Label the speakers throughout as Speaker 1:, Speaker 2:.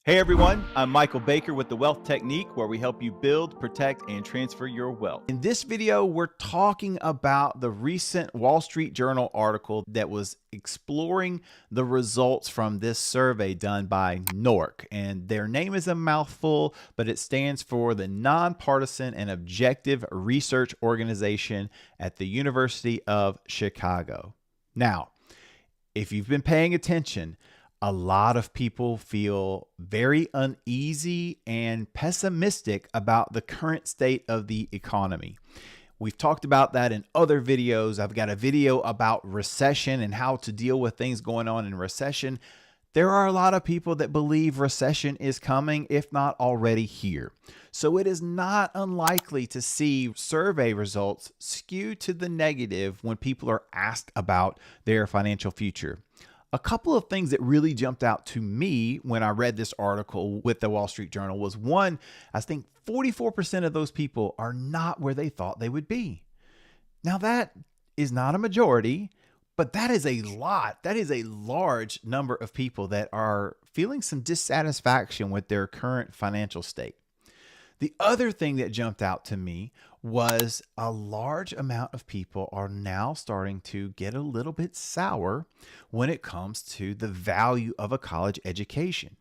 Speaker 1: Hey everyone, I'm Michael Baker with The Wealth Technique, where we help you build, protect, and transfer your wealth. In this video, we're talking about the recent Wall Street Journal article that was exploring the results from this survey done by NORC. And their name is a mouthful, but it stands for the Nonpartisan and Objective Research Organization at the University of Chicago. Now, if you've been paying attention, a lot of people feel very uneasy and pessimistic about the current state of the economy. We've talked about that in other videos. I've got a video about recession and how to deal with things going on in recession. There are a lot of people that believe recession is coming, if not already here. So it is not unlikely to see survey results skew to the negative when people are asked about their financial future. A couple of things that really jumped out to me when I read this article with the Wall Street Journal was one, I think 44% of those people are not where they thought they would be. Now that is not a majority, but that is a lot. That is a large number of people that are feeling some dissatisfaction with their current financial state. The other thing that jumped out to me was a large amount of people are now starting to get a little bit sour when it comes to the value of a college education.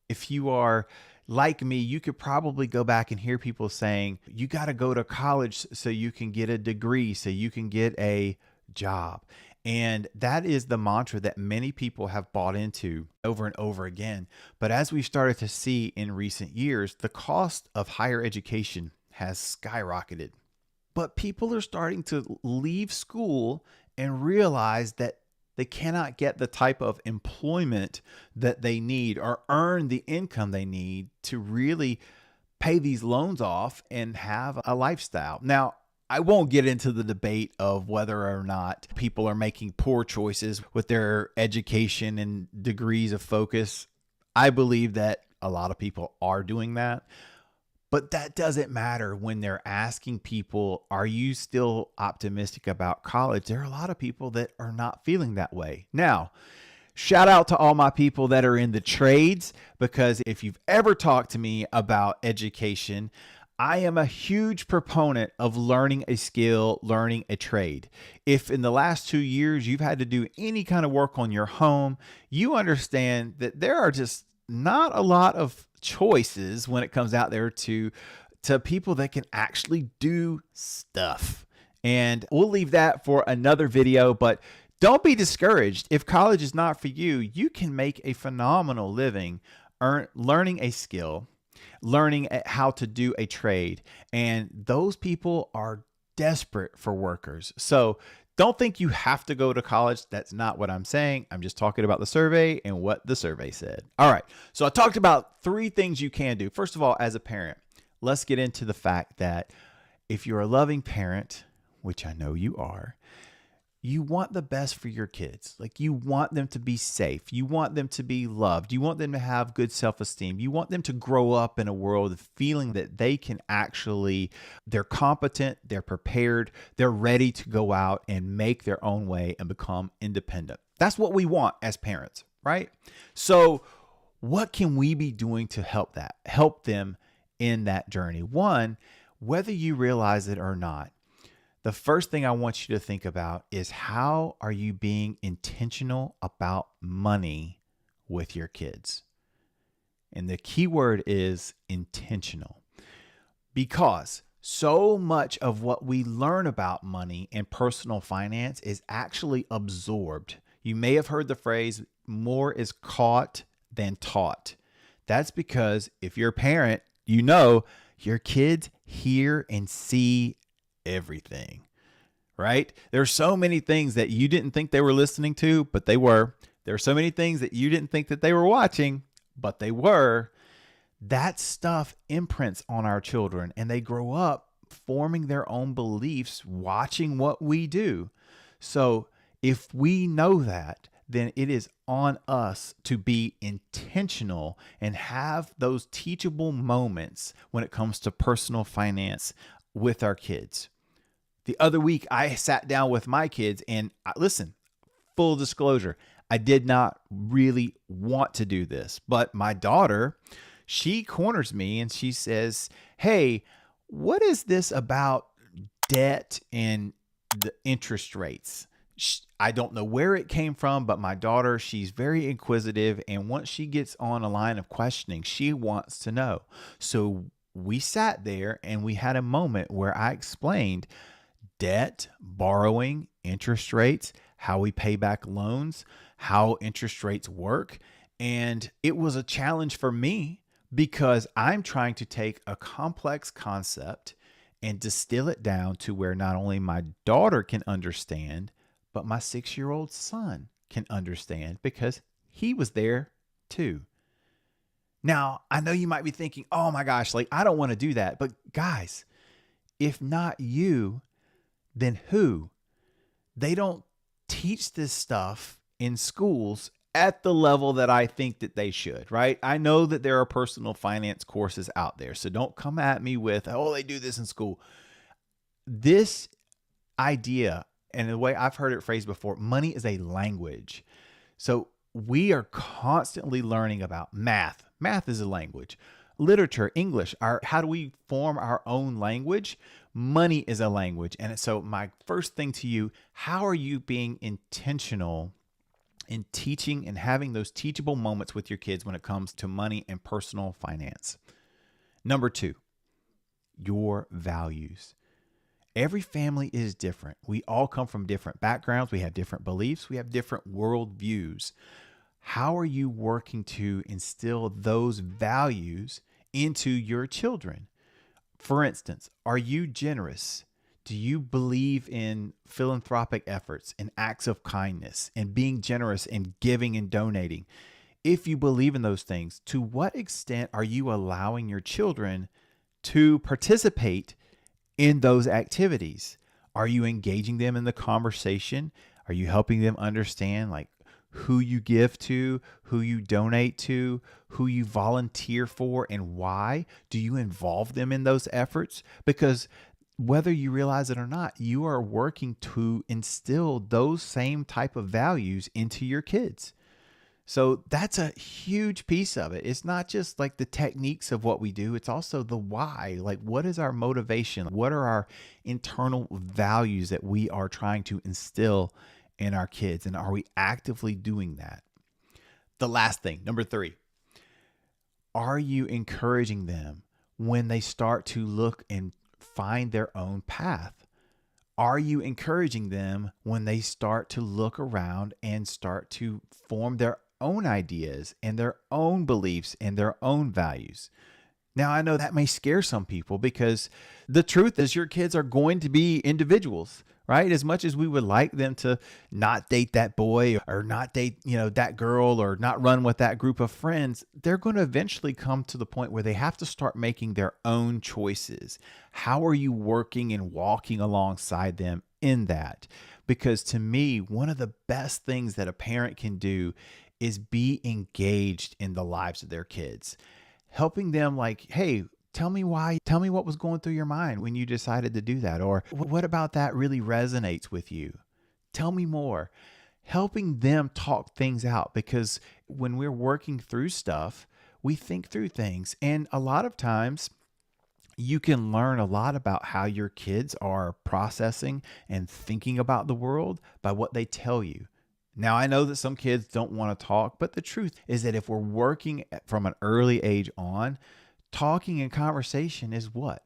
Speaker 1: If you are like me, you could probably go back and hear people saying, you got to go to college so you can get a degree, so you can get a job. And that is the mantra that many people have bought into over and over again. But as we've started to see in recent years, the cost of higher education has skyrocketed. But people are starting to leave school and realize that they cannot get the type of employment that they need or earn the income they need to really pay these loans off and have a lifestyle. Now, I won't get into the debate of whether or not people are making poor choices with their education and degrees of focus. I believe that a lot of people are doing that, but that doesn't matter when they're asking people, are you still optimistic about college? There are a lot of people that are not feeling that way. Now, shout out to all my people that are in the trades, because if you've ever talked to me about education, I am a huge proponent of learning a skill, learning a trade. If in the last 2 years you've had to do any kind of work on your home, you understand that there are just not a lot of choices when it comes out there to people that can actually do stuff. And we'll leave that for another video, but don't be discouraged. If college is not for you, you can make a phenomenal living learning a skill, learning how to do a trade. And those people are desperate for workers. So don't think you have to go to college. That's not what I'm saying. I'm just talking about the survey and what the survey said. All right. So I talked about 3 things you can do. First of all, as a parent, let's get into the fact that if you're a loving parent, which I know you are, you want the best for your kids. Like, you want them to be safe. You want them to be loved. You want them to have good self-esteem. You want them to grow up in a world feeling that they can actually, they're competent, they're prepared, they're ready to go out and make their own way and become independent. That's what we want as parents, right? So what can we be doing to help them in that journey? One, whether you realize it or not, the first thing I want you to think about is, how are you being intentional about money with your kids? And the key word is intentional, because so much of what we learn about money and personal finance is actually absorbed. You may have heard the phrase, more is caught than taught. That's because if you're a parent, you know your kids hear and see everything, right? There are so many things that you didn't think they were listening to, but they were. There are so many things that you didn't think that they were watching, but they were. That stuff imprints on our children, and they grow up forming their own beliefs, watching what we do. So if we know that, then it is on us to be intentional and have those teachable moments when it comes to personal finance with our kids. The other week, I sat down with my kids, and listen, full disclosure, I did not really want to do this, but my daughter, she corners me and she says, "Hey, what is this about debt and the interest rates?" I don't know where it came from, but my daughter, she's very inquisitive. And once she gets on a line of questioning, she wants to know. So we sat there and we had a moment where I explained debt, borrowing, interest rates, how we pay back loans, how interest rates work. And it was a challenge for me because I'm trying to take a complex concept and distill it down to where not only my daughter can understand, but my 6-year-old son can understand because he was there too. Now, I know you might be thinking, oh my gosh, like I don't want to do that. But guys, if not you, then who? They don't teach this stuff in schools at the level that I think that they should, right? I know that there are personal finance courses out there. So don't come at me with, oh, they do this in school. This idea, and the way I've heard it phrased before, money is a language. So we are constantly learning about math. Math is a language. Literature, English, how do we form our own language? Money is a language. And so my first thing to you, how are you being intentional in teaching and having those teachable moments with your kids when it comes to money and personal finance? Number 2, your values. Every family is different. We all come from different backgrounds. We have different beliefs. We have different worldviews. How are you working to instill those values into your children? For instance, are you generous? Do you believe in philanthropic efforts and acts of kindness and being generous and giving and donating? If you believe in those things, to what extent are you allowing your children to participate in those activities? Are you engaging them in the conversation? Are you helping them understand like who you give to, who you donate to, who you volunteer for, and why? Do you involve them in those efforts? Because whether you realize it or not, you are working to instill those same type of values into your kids. So that's a huge piece of it. It's not just like the techniques of what we do. It's also the why. Like, what is our motivation? What are our internal values that we are trying to instill in our kids? And are we actively doing that? The last thing, number 3, are you encouraging them when they start to look and find their own path? Are you encouraging them when they start to look around and start to form their own ideas and their own beliefs and their own values? Now, I know that may scare some people because the truth is your kids are going to be individuals, right? As much as we would like them to not date that boy or not date, that girl or not run with that group of friends, they're going to eventually come to the point where they have to start making their own choices. How are you working and walking alongside them in that? Because to me, one of the best things that a parent can do is be engaged in the lives of their kids, helping them like, hey, tell me why, tell me what was going through your mind when you decided to do that. Or what about that really resonates with you? Tell me more. Helping them talk things out, because when we're working through stuff, we think through things. And a lot of times you can learn a lot about how your kids are processing and thinking about the world by what they tell you. Now, I know that some kids don't want to talk, but the truth is that if we're working from an early age on, talking and conversation is what?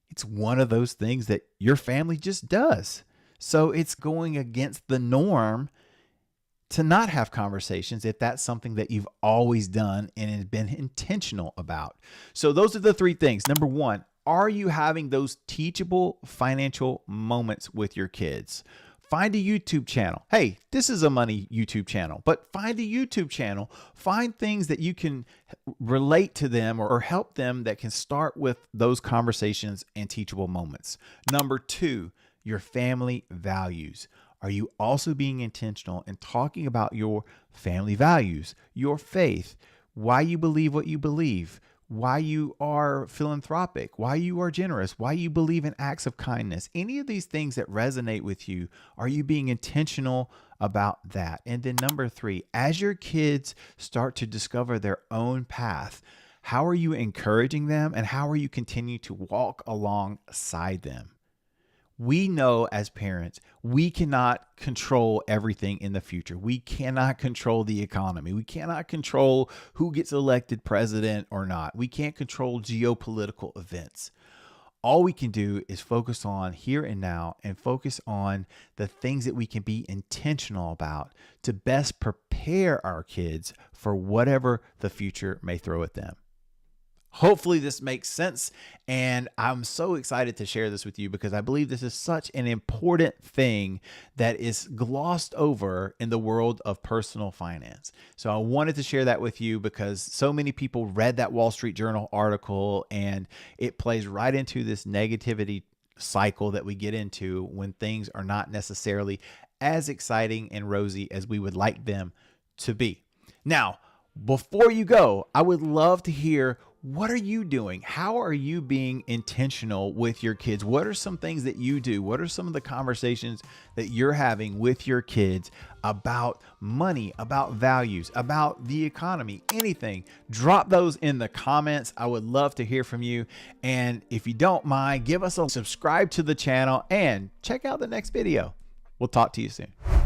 Speaker 1: It's one of those things that your family just does. So it's going against the norm to not have conversations if that's something that you've always done and have been intentional about. So those are the 3 things. Number 1, are you having those teachable financial moments with your kids? Find a YouTube channel. Hey, this is a money YouTube channel, but find a YouTube channel. Find things that you can relate to them or help them that can start with those conversations and teachable moments. Number 2, your family values. Are you also being intentional in talking about your family values, your faith, why you believe what you believe, why you are philanthropic, why you are generous, why you believe in acts of kindness? Any of these things that resonate with you, are you being intentional about that. And then number 3, as your kids start to discover their own path, how are you encouraging them and how are you continuing to walk alongside them? We know as parents, we cannot control everything in the future. We cannot control the economy. We cannot control who gets elected president or not. We can't control geopolitical events. All we can do is focus on here and now and focus on the things that we can be intentional about to best prepare our kids for whatever the future may throw at them. Hopefully this makes sense, and I'm so excited to share this with you because I believe this is such an important thing that is glossed over in the world of personal finance. So I wanted to share that with you because so many people read that Wall Street Journal article, and it plays right into this negativity cycle that we get into when things are not necessarily as exciting and rosy as we would like them to be. Now, before you go, I would love to hear, what are you doing? How are you being intentional with your kids? What are some things that you do? What are some of the conversations that you're having with your kids about money, about values, about the economy, anything? Drop those in the comments. I would love to hear from you. And if you don't mind, give us a subscribe to the channel and check out the next video. We'll talk to you soon.